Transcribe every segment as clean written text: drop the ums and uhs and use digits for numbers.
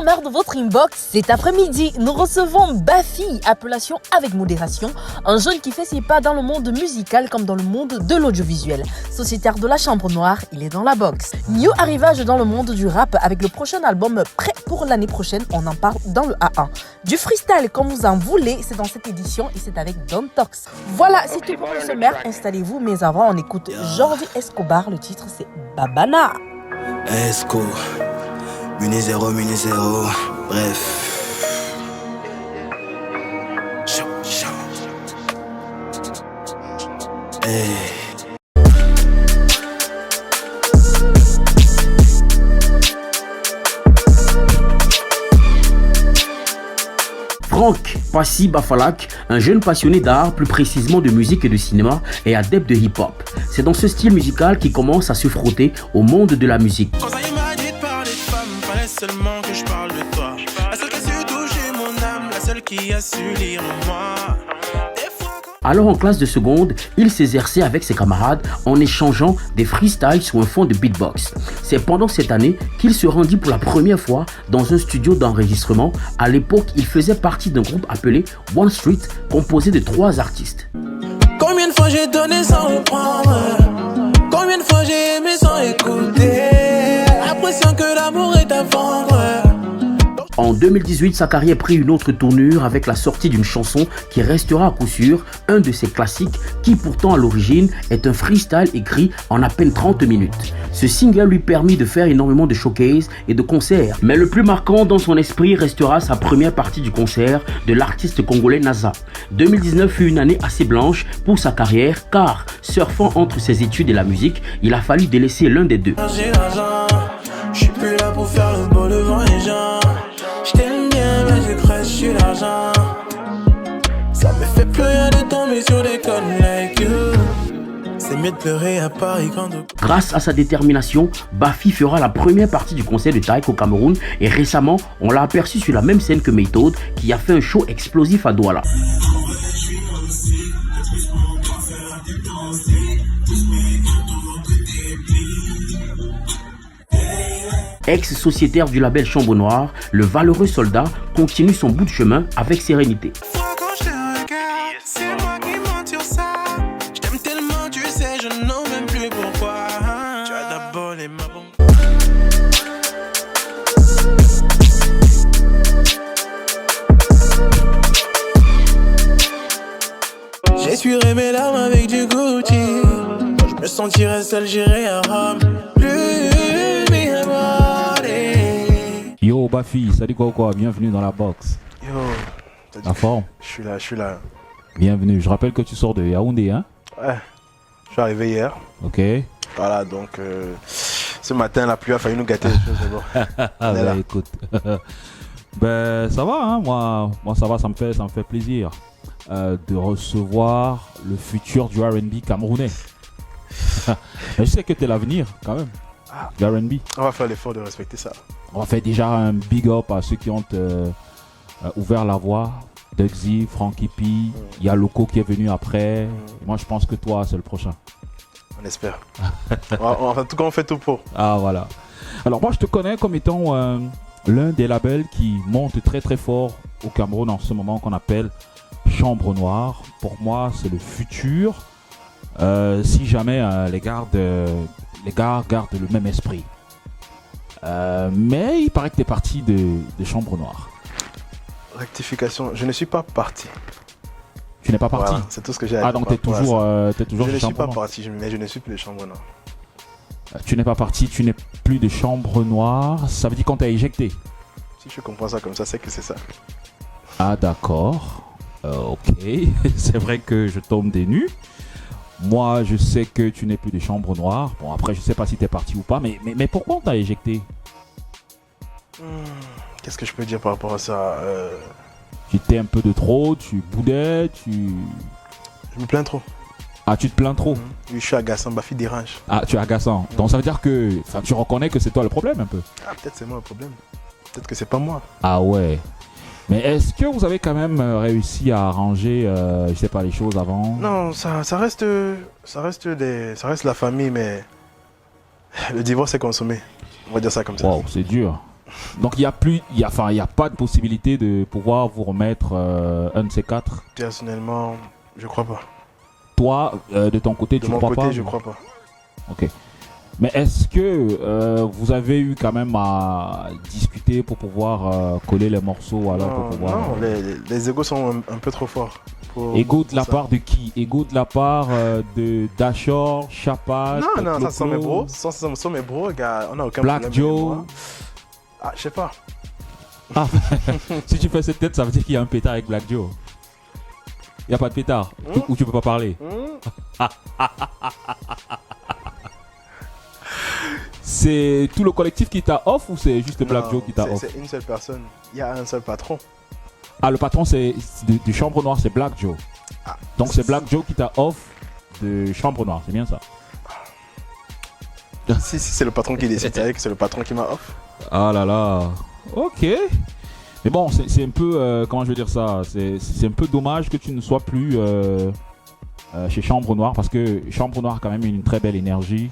marre de votre inbox? Cet après-midi, nous recevons Bafi, appellation avec modération, un jeune qui fait ses pas dans le monde musical comme dans le monde de l'audiovisuel. Sociétaire de la Chambre Noire, il est dans la box. New arrivage dans le monde du rap avec le prochain album prêt pour l'année prochaine, on en parle dans le A1. Du freestyle comme vous en voulez, c'est dans cette édition et c'est avec Don Tox. Voilà, c'est tout pour le sommaire, installez-vous, mais avant on écoute Jordi Escobar, le titre c'est Babana. Esco, Muni zéro, bref. Hey. Franck Passy Bafalak, un jeune passionné d'art, plus précisément de musique et de cinéma, et adepte de hip-hop. C'est dans ce style musical qu'il commence à se frotter au monde de la musique. Quand ça m'a dit de parler de femme, fallait seulement que je parle de toi. La seule qui a su toucher mon âme, la seule qui a su lire en moi. Alors en classe de seconde, il s'exerçait avec ses camarades en échangeant des freestyles sur un fond de beatbox. C'est pendant cette année qu'il se rendit pour la première fois dans un studio d'enregistrement. À l'époque, il faisait partie d'un groupe appelé One Street, composé de 3 artistes. Combien de fois j'ai donné sans reprendre? Combien de fois j'ai aimé sans écouter? L'impression que l'amour est à vendre. En 2018, sa carrière prit une autre tournure avec la sortie d'une chanson qui restera à coup sûr un de ses classiques qui pourtant à l'origine est un freestyle écrit en à peine 30 minutes. Ce single lui permit de faire énormément de showcases et de concerts. Mais le plus marquant dans son esprit restera sa première partie du concert de l'artiste congolais NASA. 2019 fut une année assez blanche pour sa carrière car, surfant entre ses études et la musique, il a fallu délaisser l'un des deux. J'ai l'argent, je suis plus là pour faire le beau devant les gens. Je t'aime bien mais je crache sur l'argent. Ça me fait plus rien de tomber sur des connes like you. C'est mieux de pleurer à Paris quand... Grâce à sa détermination, Bafi fera la première partie du concert de Taïk au Cameroun et récemment, on l'a aperçu sur la même scène que Méthode qui a fait un show explosif à Douala. Ex-sociétaire du label Chambre Noire, le valeureux soldat continue son bout de chemin avec sérénité. J'essuierai mes larmes avec du Gucci. Quand je me sentirai seul, j'irai à Rome. Yo Bafi, salut quoi, bienvenue dans la box. Yo, La forme? Je suis là. Bienvenue, je rappelle que tu sors de Yaoundé, hein? Ouais, je suis arrivé hier. Ok. Voilà, donc ce matin la pluie a failli nous gâter les choses d'abord. Ah bah écoute, ben ça va, hein? Moi ça va, ça me fait plaisir de recevoir le futur du R&B camerounais. Je sais que t'es l'avenir quand même. Du R&B. On va faire l'effort de respecter ça. On va faire déjà un big up à ceux qui ont ouvert la voie. Dugsy, Frankie P, il y a Loco qui est venu après. Et moi je pense que toi c'est le prochain. On espère. En tout cas on fait tout pour. Ah voilà. Alors moi je te connais comme étant l'un des labels qui monte très très fort au Cameroun en ce moment qu'on appelle Chambre Noire. Pour moi c'est le futur. Si jamais les gars gardent le même esprit. Mais il paraît que tu es parti de Chambre Noire. Rectification, je ne suis pas parti. Tu n'es pas parti? Voilà, c'est tout ce que j'ai à dire. Ah donc tu es toujours je ne suis pas Noire. parti, mais je ne suis plus de Chambre Noire. Tu n'es pas parti, tu n'es plus de Chambre Noire. Ça veut dire qu'on t'a éjecté? Si je comprends ça comme ça, c'est que c'est ça. Ah d'accord. Ok, c'est vrai que je tombe des nues. Moi, je sais que tu n'es plus de Chambre Noire. Bon, après, je sais pas si tu es parti ou pas, mais pourquoi on t'a éjecté? Qu'est-ce que je peux dire par rapport à ça? Tu étais un peu de trop, tu boudais, Je me plains trop. Ah, tu te plains trop? Oui, je suis agaçant, Bafi dérange. Ah, tu es agaçant. Donc ça veut dire que tu reconnais que c'est toi le problème un peu? Ah, peut-être c'est moi le problème. Peut-être que c'est pas moi. Ah ouais. Mais est-ce que vous avez quand même réussi à arranger, je sais pas, les choses avant? Non, ça reste la famille, mais le divorce est consommé. On va dire ça comme ça. Wow, c'est dur. Donc il n'y a pas de possibilité de pouvoir vous remettre un de ces quatre. Personnellement, je crois pas. Toi, de ton côté, tu ne crois pas? De mon côté, je crois pas. Ok. Mais est-ce que vous avez eu quand même à discuter pour pouvoir coller les morceaux alors pour pouvoir... Non, les égos sont un peu trop forts. Ego de la part de qui? Ego de la part de Dashor, Chapat, Non, ça sont mes bros. Ça sont mes bros, gars. On n'a aucun Black problème. Joe. Ah, je sais pas. Ah, si tu fais cette tête, ça veut dire qu'il y a un pétard avec Black Joe. Il n'y a pas de pétard ou tu peux pas parler. C'est tout le collectif qui t'a off ou c'est juste Black Joe qui t'a off? C'est une seule personne. Il y a un seul patron. Ah, le patron c'est de Chambre Noire, c'est Black Joe. Ah, donc c'est Black Joe qui t'a off de Chambre Noire, c'est bien ça? Si c'est le patron qui décide, c'est le patron qui m'a off. Ah là là, ok. Mais bon, c'est un peu, comment je veux dire ça, c'est un peu dommage que tu ne sois plus chez Chambre Noire parce que Chambre Noire a quand même une très belle énergie.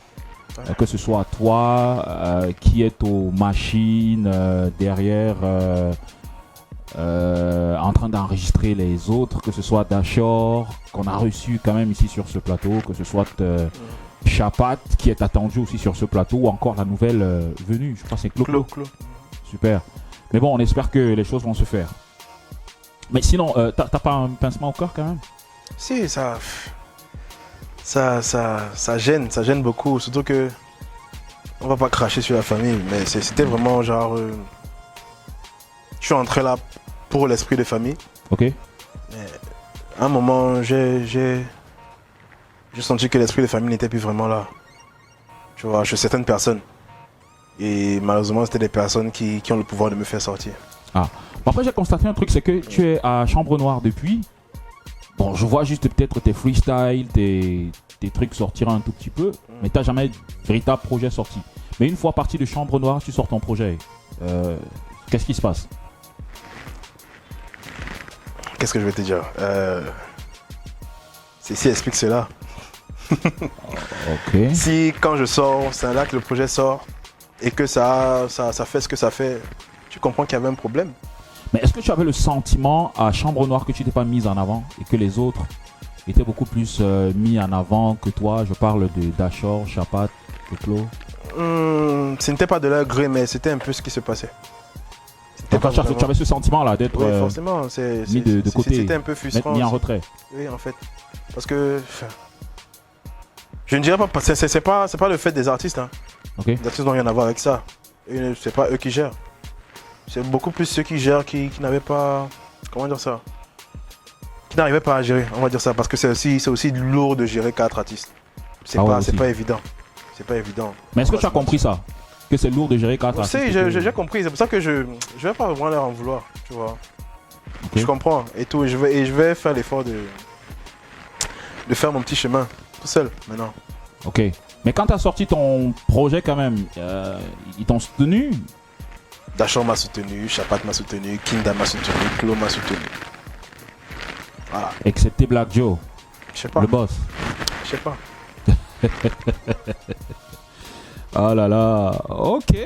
Que ce soit toi qui est aux machines derrière en train d'enregistrer les autres, que ce soit Dashor qu'on a reçu quand même ici sur ce plateau, que ce soit Chapat qui est attendu aussi sur ce plateau ou encore la nouvelle venue, je crois que c'est Clo. Super. Mais bon, on espère que les choses vont se faire. Mais sinon, t'as pas un pincement au cœur quand même? Si, ça gêne beaucoup, surtout que on va pas cracher sur la famille, mais c'était vraiment genre je suis entré là pour l'esprit de famille. Ok. Mais à un moment j'ai senti que l'esprit de famille n'était plus vraiment là. Tu vois, chez certaines personnes. Et malheureusement c'était des personnes qui ont le pouvoir de me faire sortir. Ah. Bon, après j'ai constaté un truc, c'est que tu es à Chambre Noire depuis. Bon, je vois juste peut-être tes freestyles, tes trucs sortir un tout petit peu, mais t'as jamais véritable projet sorti. Mais une fois parti de Chambre Noire, tu sors ton projet. Qu'est-ce qui se passe? Qu'est-ce que je vais te dire? Cécile explique cela. Ok. Si quand je sors, c'est là que le projet sort et que ça fait ce que ça fait, tu comprends qu'il y avait un problème. Mais est-ce que tu avais le sentiment à Chambre Noire que tu n'étais pas mise en avant et que les autres étaient beaucoup plus mis en avant que toi? Je parle de Dashor, Chapat, Clo. Ce n'était pas de leur gré, mais c'était un peu ce qui se passait. Donc tu avais ce sentiment-là d'être forcément, mis de côté, c'était un peu frustrant. Mis en retrait. Oui, en fait. Parce que je ne dirais pas, c'est pas le fait des artistes. Hein. Okay. Les artistes n'ont rien à voir avec ça. C'est pas eux qui gèrent. C'est beaucoup plus ceux qui gèrent qui n'avaient pas... Comment dire ça? Qui n'arrivaient pas à gérer, on va dire ça. Parce que c'est aussi lourd de gérer 4 artistes. C'est pas évident. C'est pas évident. Mais est-ce que tu as compris ça? Que c'est lourd de gérer 4 artistes? Oui, j'ai compris. C'est pour ça que je vais pas vraiment leur en vouloir. Tu vois. Okay. Je comprends. Et tout. Et je vais faire l'effort de faire mon petit chemin. Tout seul, maintenant. Ok. Mais quand tu as sorti ton projet quand même, ils t'ont soutenu? Dashor m'a soutenu, Chapat m'a soutenu, Kinda m'a soutenu, Clo m'a soutenu. Voilà. Excepté Black Joe. Je sais pas. Le boss. Je sais pas. Oh là là. Ok.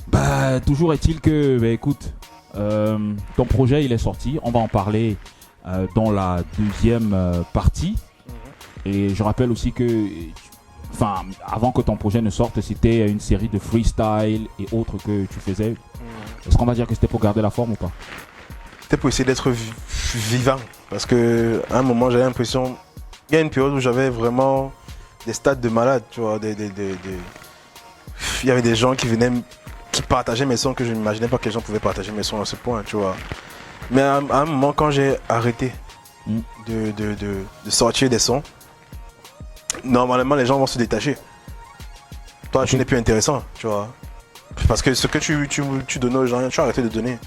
Bah, toujours est-il que, bah, écoute, ton projet il est sorti. On va en parler dans la deuxième partie. Et je rappelle aussi que, enfin, avant que ton projet ne sorte, c'était une série de freestyle et autres que tu faisais. Est-ce qu'on va dire que c'était pour garder la forme ou pas? C'était pour essayer d'être vivant. Parce qu'à un moment, j'avais l'impression... Il y a une période où j'avais vraiment des stades de malade, tu vois. Il y avait des gens qui venaient, qui partageaient mes sons que je n'imaginais pas que les gens pouvaient partager mes sons à ce point, tu vois. Mais à un moment, quand j'ai arrêté de sortir des sons, normalement, les gens vont se détacher. Toi, tu n'es plus intéressant, tu vois. Parce que ce que tu donnais aux gens, tu as arrêté de donner.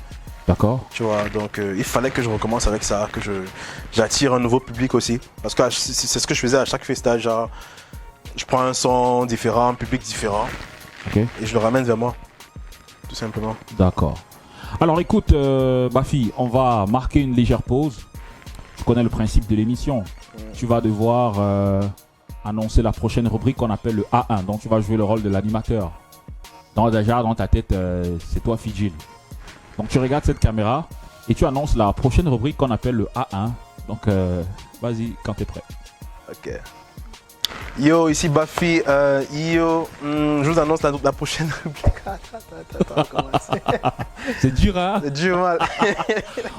D'accord. Tu vois, donc il fallait que je recommence avec ça, que j'attire un nouveau public aussi. Parce que c'est ce que je faisais à chaque festage, genre, je prends un son différent, un public différent, et je le ramène vers moi, tout simplement. D'accord. Alors écoute, Bafi, on va marquer une légère pause. Tu connais le principe de l'émission. Tu vas devoir annoncer la prochaine rubrique qu'on appelle le A1. Donc tu vas jouer le rôle de l'animateur. déjà dans ta tête, c'est toi Fidjil. Donc tu regardes cette caméra et tu annonces la prochaine rubrique qu'on appelle le A1. Donc vas-y quand t'es prêt. Ok. Yo, ici Bafi. Je vous annonce la prochaine rubrique. Attends, comment c'est dur, hein? C'est dur, mal.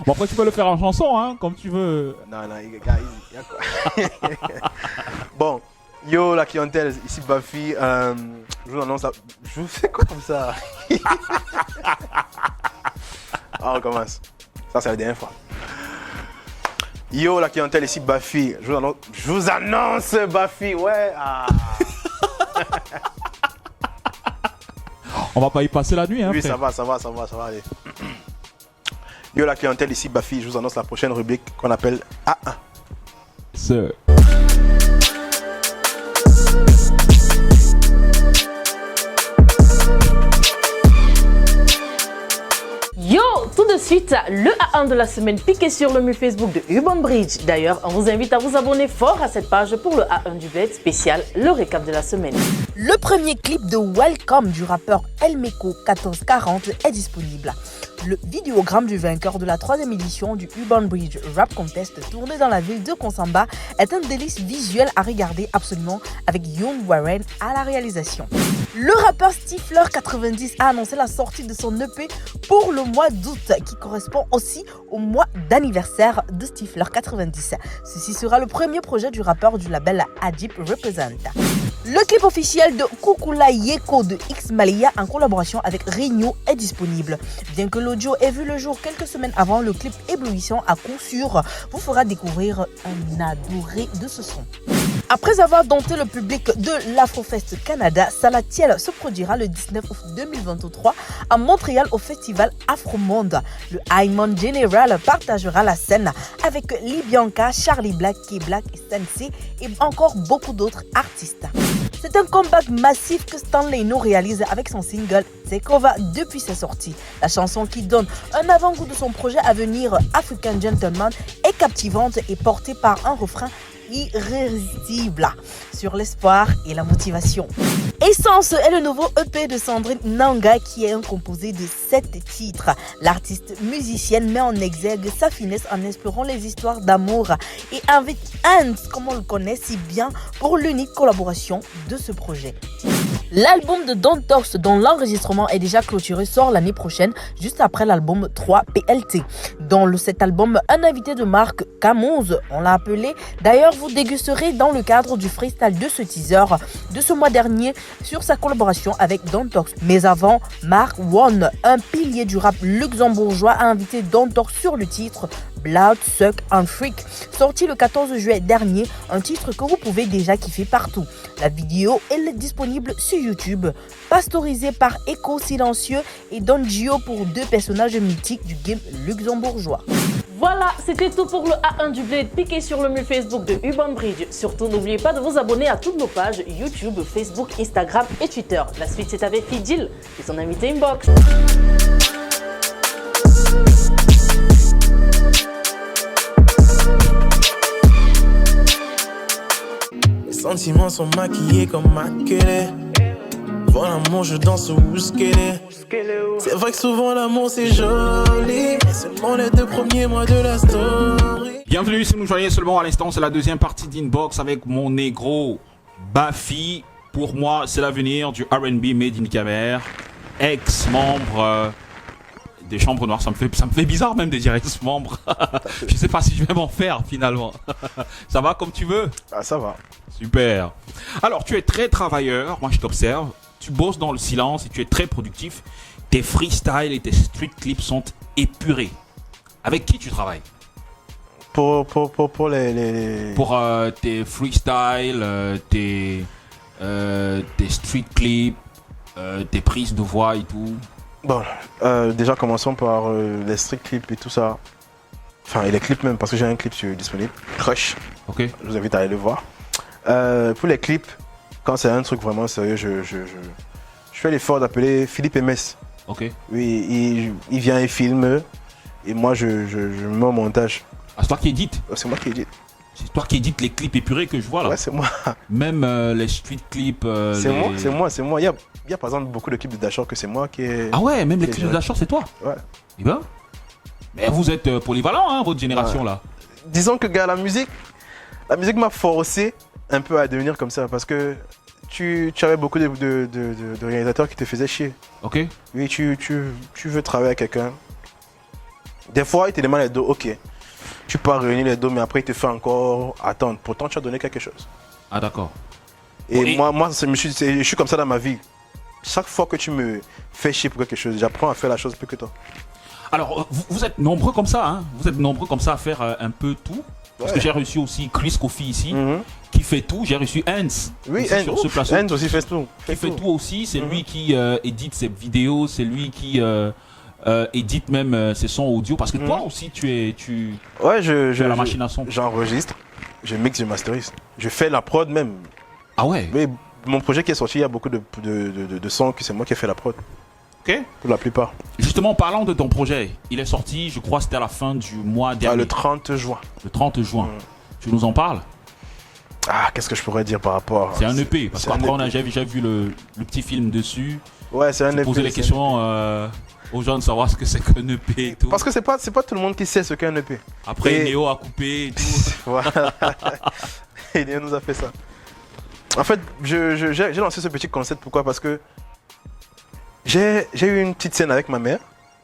Bon, après, tu peux le faire en chanson, hein, comme tu veux. Non, gars, y a quoi? Bon, yo, la clientèle, ici Bafi. Je vous annonce la... Je vous fais quoi comme ça? On recommence. Ça, c'est la dernière fois. Yo, la clientèle, ici Bafi. Je vous annonce Bafi, ouais. On va pas y passer la nuit, hein? Oui, frère. ça va, aller. Yo, la clientèle, ici Bafi. Je vous annonce la prochaine rubrique qu'on appelle A1. Sir. Yo, tout de suite, le A1 de la semaine piqué sur le mur Facebook de Urban Bridge. D'ailleurs, on vous invite à vous abonner fort à cette page pour le A1 du bled spécial, le récap de la semaine. Le premier clip de Welcome du rappeur Elmeko 1440 est disponible. Le vidéogramme du vainqueur de la 3e édition du Urban Bridge Rap Contest tourné dans la ville de Konsamba est un délice visuel à regarder absolument avec Young Warren à la réalisation. Le rappeur Stifler90 a annoncé la sortie de son EP pour le mois d'août qui correspond aussi au mois d'anniversaire de Stifler90. Ceci sera le premier projet du rappeur du label Adip Represent. Le clip officiel de Kukula Yeko de X Malia en collaboration avec Rigno est disponible. Bien que l'audio ait vu le jour quelques semaines avant, le clip éblouissant à coup sûr vous fera découvrir un adoré de ce son. Après avoir dompté le public de l'Afrofest Canada, Salatiel se produira le 19 août 2023 à Montréal au festival Afromonde. Le Hyman General partagera la scène avec Libianca, Charlie Black, K-Black et Sensei et encore beaucoup d'autres artistes. C'est un comeback massif que Stanley No réalise avec son single Takeover depuis sa sortie. La chanson qui donne un avant-goût de son projet à venir, African Gentleman, est captivante et portée par un refrain irrésistible sur l'espoir et la motivation. Essence est le nouveau EP de Sandrine Nanga qui est un composé de 7 titres. L'artiste musicienne met en exergue sa finesse en explorant les histoires d'amour et invite Hans, comme on le connaît si bien, pour l'unique collaboration de ce projet. L'album de Don't Talks, dont l'enregistrement est déjà clôturé, sort l'année prochaine, juste après l'album 3 PLT. Dans cet album, un invité de marque, Camoz, on l'a appelé. D'ailleurs, vous dégusterez dans le cadre du freestyle de ce teaser de ce mois dernier sur sa collaboration avec Don't Talks. Mais avant, Mark One, un pilier du rap luxembourgeois, a invité Don't Talks sur le titre Blood, Suck and Freak, sorti le 14 juillet dernier, un titre que vous pouvez déjà kiffer partout. La vidéo est disponible sur YouTube, pastorisée par Echo Silencieux et Don Gio pour 2 personnages mythiques du game luxembourgeois. Voilà, c'était tout pour le A1 du bled piqué sur le mur Facebook de Urban Bridge. Surtout, n'oubliez pas de vous abonner à toutes nos pages YouTube, Facebook, Instagram et Twitter. La suite, c'est avec Fidjil et son invité Inbox. Les sentiments sont maquillés comme maquillés. Pour l'amour, je danse où ce qu'elle est. C'est vrai que souvent l'amour c'est joli, mais seulement les 2 premiers mois de la story. Bienvenue si vous nous joignez seulement à l'instant, c'est la deuxième partie d'Inbox avec mon négro Bafi. Pour moi, c'est l'avenir du R&B Made in Camer, ex-membre des Chambres Noires. Ça me fait bizarre même de dire ex-membre. Je sais pas si je vais m'en faire finalement. Ça va comme tu veux? Ah, ça va. Super. Alors, tu es très travailleur, moi je t'observe. Tu bosses dans le silence et tu es très productif. Tes freestyles et tes street clips sont épurés. Avec qui tu travailles? Pour les... Pour tes freestyles, tes street clips, tes prises de voix et tout. Bon, déjà commençons par les street clips et tout ça. Enfin, et les clips même, parce que j'ai un clip disponible. Crush. Ok. Je vous invite à aller le voir. Pour les clips, quand c'est un truc vraiment sérieux, je fais l'effort d'appeler Philippe MS. Ok. Oui, il vient, il filme, et moi je mets au montage. Ah, c'est toi qui édites? C'est moi qui édite. C'est toi qui édites les clips épurés que je vois là? Ouais, c'est moi. Même les street clips. C'est moi. Il y a par exemple beaucoup de clips de Dashore que c'est moi qui ai. Ah ouais, même les qui ai clips de géré. Dashore, c'est toi. Ouais. Eh ben, mais vous êtes polyvalent, hein, votre génération là. Disons que, gars, la musique m'a forcé un peu à devenir comme ça parce que tu avais beaucoup de réalisateurs qui te faisaient chier. Ok. Oui, tu veux travailler avec quelqu'un. Des fois, il te demande les dos, ok. Tu peux réunir les dos, mais après, il te fait encore attendre. Pourtant, tu as donné quelque chose. Ah d'accord. Et Oui. moi je suis comme ça dans ma vie. Chaque fois que tu me fais chier pour quelque chose, j'apprends à faire la chose plus que toi. Alors, vous êtes nombreux comme ça, hein. Vous êtes nombreux comme ça à faire un peu tout. Parce que j'ai reçu aussi Chris Kofi ici, qui fait tout. J'ai reçu Hans. Oui, aussi sur ce plateau. Hans aussi fait tout. Qui fait tout aussi. C'est lui qui édite ses vidéos. C'est lui qui édite même ses sons audio. Parce que toi aussi, tu Ouais, tu as la machine à son. j'enregistre, je mixe, je masterise. Je fais la prod même. Ah ouais. Oui, mon projet qui est sorti, il y a beaucoup de sons que c'est moi qui ai fait la prod. Ok. Pour la plupart. Justement, en parlant de ton projet, il est sorti, je crois, c'était à la fin du mois dernier. Le 30 juin. Le 30 juin. Tu nous en parles? Ah, qu'est-ce que je pourrais dire par rapport C'est un EP. Parce c'est un qu'après, on a EP. déjà vu le petit film dessus. Ouais, c'est un EP. Poser les c'est un questions aux gens de savoir ce que c'est qu'un EP et tout. Parce que c'est pas tout le monde qui sait ce qu'est un EP. Après, Et- Néo a coupé et tout. Voilà. Et Léo nous a fait ça. En fait, j'ai lancé ce petit concept. Pourquoi? Parce que j'ai eu une petite scène avec ma mère.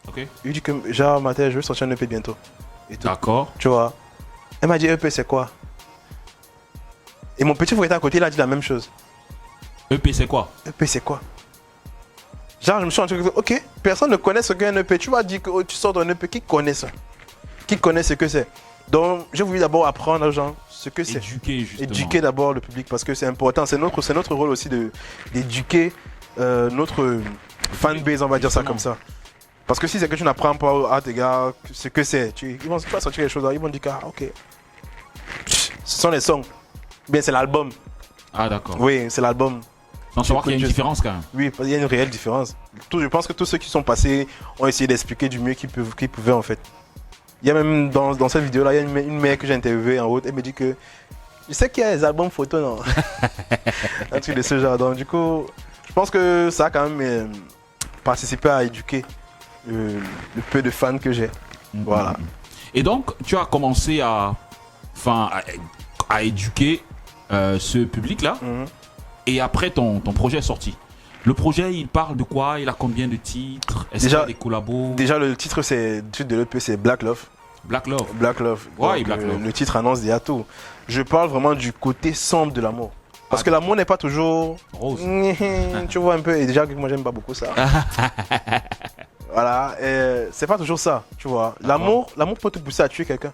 Ok. Il dit que, genre, Mathé, je veux sortir un EP bientôt. Et tout. D'accord. Tu vois. Elle m'a dit, EP, c'est quoi? Et mon petit frère était à côté, il a dit la même chose. EP, c'est quoi? EP, c'est quoi? Genre, je me suis rendu compte, ok, personne ne connaît ce qu'est un EP. Tu vas dire que oh, tu sors d'un EP, qui connaît ça? Qui connaît ce que c'est? Donc, j'ai voulu d'abord apprendre aux gens ce que c'est. Éduquer, justement. Éduquer d'abord le public parce que c'est important. C'est notre rôle aussi d'éduquer notre fanbase, on va dire ça Justement. comme ça. Parce que si c'est que tu n'apprends pas à tes gars ce que c'est, tu vas sortir les choses, ils vont dire que, ah, ok. Ce sont les sons. Bien, c'est l'album. Ah, d'accord. Oui, c'est l'album. Donc, savoir qu'il y a une je- différence quand même. Oui, il y a une réelle différence. Je pense que tous ceux qui sont passés ont essayé d'expliquer du mieux qu'ils pouvaient en fait. Il y a même dans cette vidéo-là, il y a une mère que j'ai interviewée en haute, elle me dit que je sais qu'il y a des albums photos, non? Un truc de ce genre. Donc du coup, je pense que ça a quand même participé à éduquer le peu de fans que j'ai. Voilà. Et donc, tu as commencé à éduquer ce public-là. Et après, ton projet est sorti. Le projet, il parle de quoi? Il a combien de titres? Est-ce qu'il y a des collabos? Déjà, le titre de l'EP, c'est Black Love. Black Love. Black Love. Ouais, Donc, Black Love. Le titre annonce déjà tout. Je parle vraiment du côté sombre de l'amour. Parce que l'amour n'est pas toujours Rose. tu vois un peu, et déjà que moi j'aime pas beaucoup ça. Voilà, c'est pas toujours ça, tu vois. L'amour peut te pousser à tuer quelqu'un.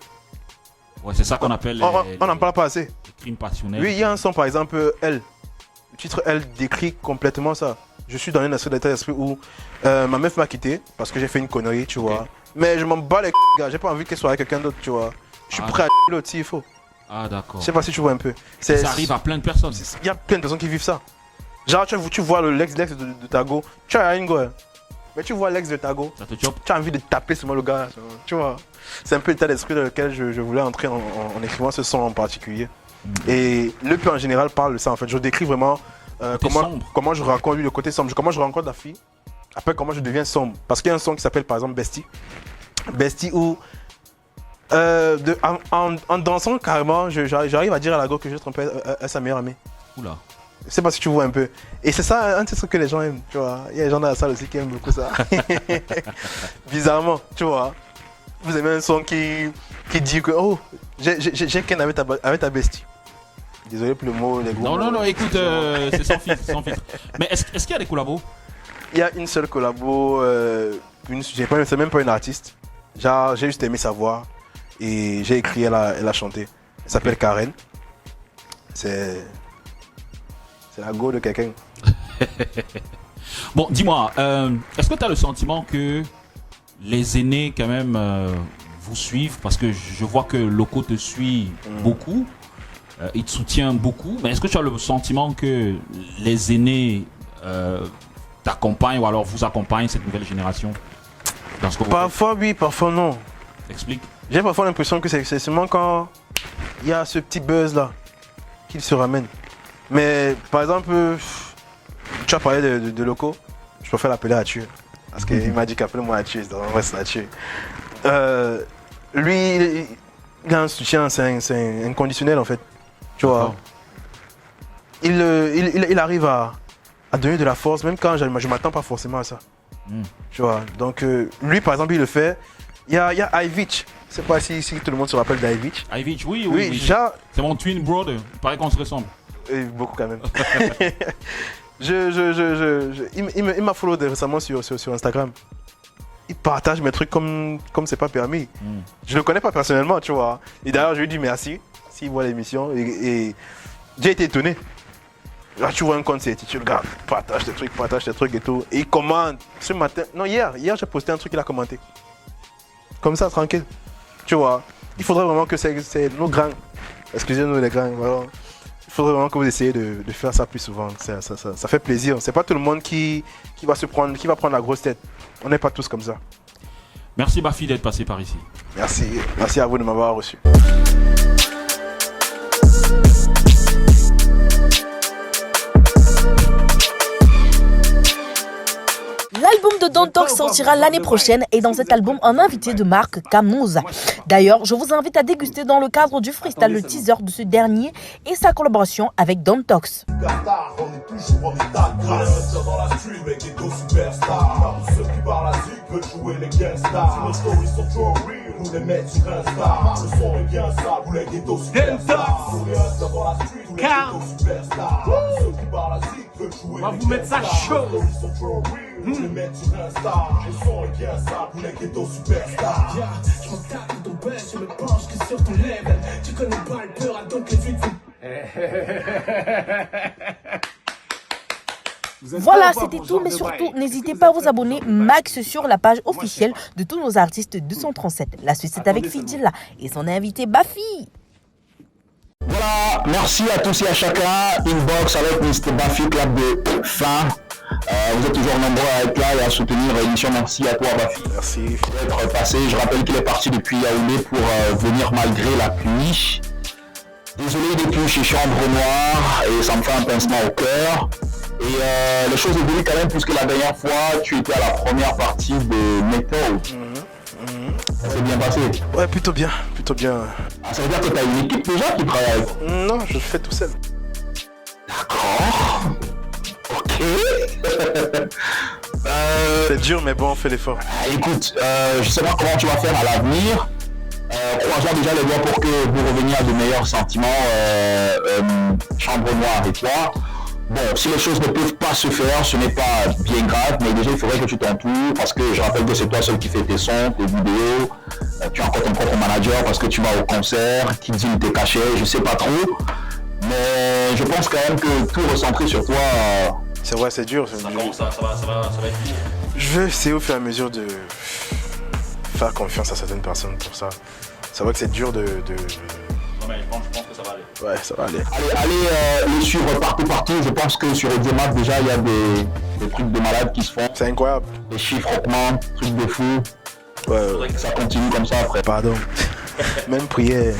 Ouais, c'est ça qu'on appelle On n'en parle pas assez. les crimes passionnels. Oui, il y a un son par exemple, Elle. Le titre Elle décrit complètement ça. Je suis dans un état d'esprit où ma meuf m'a quitté parce que j'ai fait une connerie, tu vois. Mais je m'en bats les gars, j'ai pas envie qu'elle soit avec quelqu'un d'autre, tu vois. Je suis prêt à l'autre s'il faut. Ah, d'accord. Je sais pas si tu vois un peu. Ça arrive à plein de personnes. Il y a plein de personnes qui vivent ça. Genre, tu vois l'ex de Tago, tu as une gueule. Mais tu vois l'ex de Tago, Ça te chope. tu as envie de taper sur le gars. Tu vois. C'est un peu l'état d'esprit dans lequel je voulais entrer en écrivant ce son en particulier. Et l'EP en général parle de ça en fait. Je décris vraiment comment je rencontre lui, le côté sombre, comment je rencontre la fille. Après, comment je deviens sombre. Parce qu'il y a un son qui s'appelle par exemple Bestie. Bestie où en dansant carrément, j'arrive à dire à la go que je trompé à sa meilleure amie. Oula. Je sais pas si tu vois un peu. Et c'est ça un truc que les gens aiment, tu vois. Il y a des gens dans la salle aussi qui aiment beaucoup ça. Bizarrement, tu vois. Vous aimez un son qui dit que oh, j'ai qu'un avec ta bestie. Désolé pour le mot, les gros. Non, écoute, c'est sans filtre, sans filtre. Mais est-ce qu'il y a des collabos? Il y a une seule collabo, c'est même pas une artiste. Genre, j'ai juste aimé sa voix et j'ai écrit, elle a chanté. Elle s'appelle Karen. C'est la go de quelqu'un. Bon, dis-moi, est-ce que tu as le sentiment que les aînés, quand même, vous suivent? Parce que je vois que Loco te suit beaucoup, il te soutient beaucoup. Mais est-ce que tu as le sentiment que les aînés t'accompagnent ou alors vous accompagnent cette nouvelle génération dans ce que vous Parfois oui, parfois non. faites? Explique. J'ai parfois l'impression que c'est seulement quand il y a ce petit buzz là qu'il se ramène. Mais par exemple, tu as parlé de locaux, je préfère l'appeler Athieu. Parce qu'il m'a dit qu'appelle-moi Athieu, c'est vrai, c'est Athieu. Lui, il a un soutien, c'est inconditionnel en fait. Tu vois. Il arrive à donner de la force, même quand je ne m'attends pas forcément à ça. Tu vois. Donc, lui, par exemple, il le fait. Il y a Ivic. Je ne sais pas si tout le monde se rappelle d'Ivic. Ivic, oui. C'est mon twin brother. Il paraît qu'on se ressemble. Et beaucoup quand même. Il m'a follow récemment sur Instagram. Il partage mes trucs comme c'est pas permis. Je le connais pas personnellement, tu vois. Et d'ailleurs, je lui dis merci s'il voit l'émission. Et j'ai été étonné. Là, tu vois un compte, c'est tu regardes, partage des trucs et tout. Et il commente. Ce matin, non, hier j'ai posté un truc, il a commenté. Comme ça, tranquille. Tu vois. Il faudrait vraiment que c'est nos grands. Excusez-nous les grands. Voilà. Il faudrait vraiment que vous essayiez de faire ça plus souvent. Ça fait plaisir. C'est pas tout le monde qui va prendre la grosse tête. On n'est pas tous comme ça. Merci Bafi d'être passé par ici. Merci à vous de m'avoir reçu. L'album de Don Talk sortira l'année prochaine et dans cet album, un invité de marque, Camouza. D'ailleurs, je vous invite à déguster dans le cadre du freestyle le teaser de ce dernier et sa collaboration avec Don Talks. On est toujours en état de grâce. Dans la street avec des dos superstars. Ceux qui parlent la zik veulent jouer les gangstars. Si nos stories sont trop real, nous les mettre sur Insta. Le son est bien sale, vous les ghettos superstars. On reste dans la street, tous les ghettos superstars. Ceux qui parlent la zik veulent jouer les gangstars. On va vous mettre ça chaud. Les stories sont trop real, nous les mettre sur Insta. Le son est bien sale, vous les ghettos superstars. Je m'en tape ton buzz, je me penche que sur ton level. Tu connais pas le peur, donc les vides vont. Voilà, c'était tout, mais surtout, n'hésitez pas à vous abonner max sur la page officielle de tous nos artistes 237. La suite, c'est avec Fidjila et son invité Bafi. Voilà, merci à tous et à chacun. Inbox avec Mr. Bafi, clap de fin. Vous êtes toujours nombreux à être là et à soutenir l'émission. Merci à toi, Bafi. Merci d'être passé. Je rappelle qu'il est parti depuis Yaoundé pour venir malgré la pluie. Désolé depuis chez Chambre Noire et ça me fait un pincement au cœur. Et les choses évoluent quand même puisque la dernière fois tu étais à la première partie de Méthode. Ça s'est bien passé? Ouais, plutôt bien. Ah, ça veut dire que tu as une équipe déjà qui travaille avec? Non, je le fais tout seul. D'accord. Ok. C'est dur mais bon, on fait l'effort. Écoute, je sais pas comment tu vas faire à l'avenir. Croisons déjà les doigts pour que vous reveniez à de meilleurs sentiments, Chambre Noire et toi. Bon, si les choses ne peuvent pas se faire, ce n'est pas bien grave, mais déjà il faudrait que tu t'entoures, parce que je rappelle que c'est toi seul qui fais tes sons, tes vidéos, tu as encore ton propre manager parce que tu vas au concert, qui dit tes cachets, je sais pas trop, mais je pense quand même que tout recentrer sur toi... C'est vrai, c'est dur. Ça va être dur. Je vais essayer au fur et à mesure de faire confiance à certaines personnes pour ça. C'est vrai que c'est dur de... Non mais je pense que ça va aller. Ouais, ça va aller. Allez le suivre partout. Je pense que sur Audiomack déjà il y a des trucs de malades qui se font. C'est incroyable. Les chiffres augmentent, trucs de fou. Ouais. Ça continue comme ça après. Pardon. Même prière.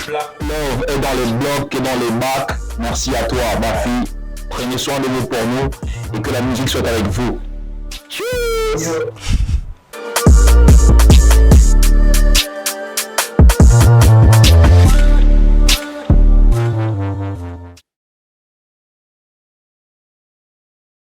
Love est dans les blocs et dans les bacs. Merci à toi, Bafi. Prenez soin de vous pour nous et que la musique soit avec vous. Cheers!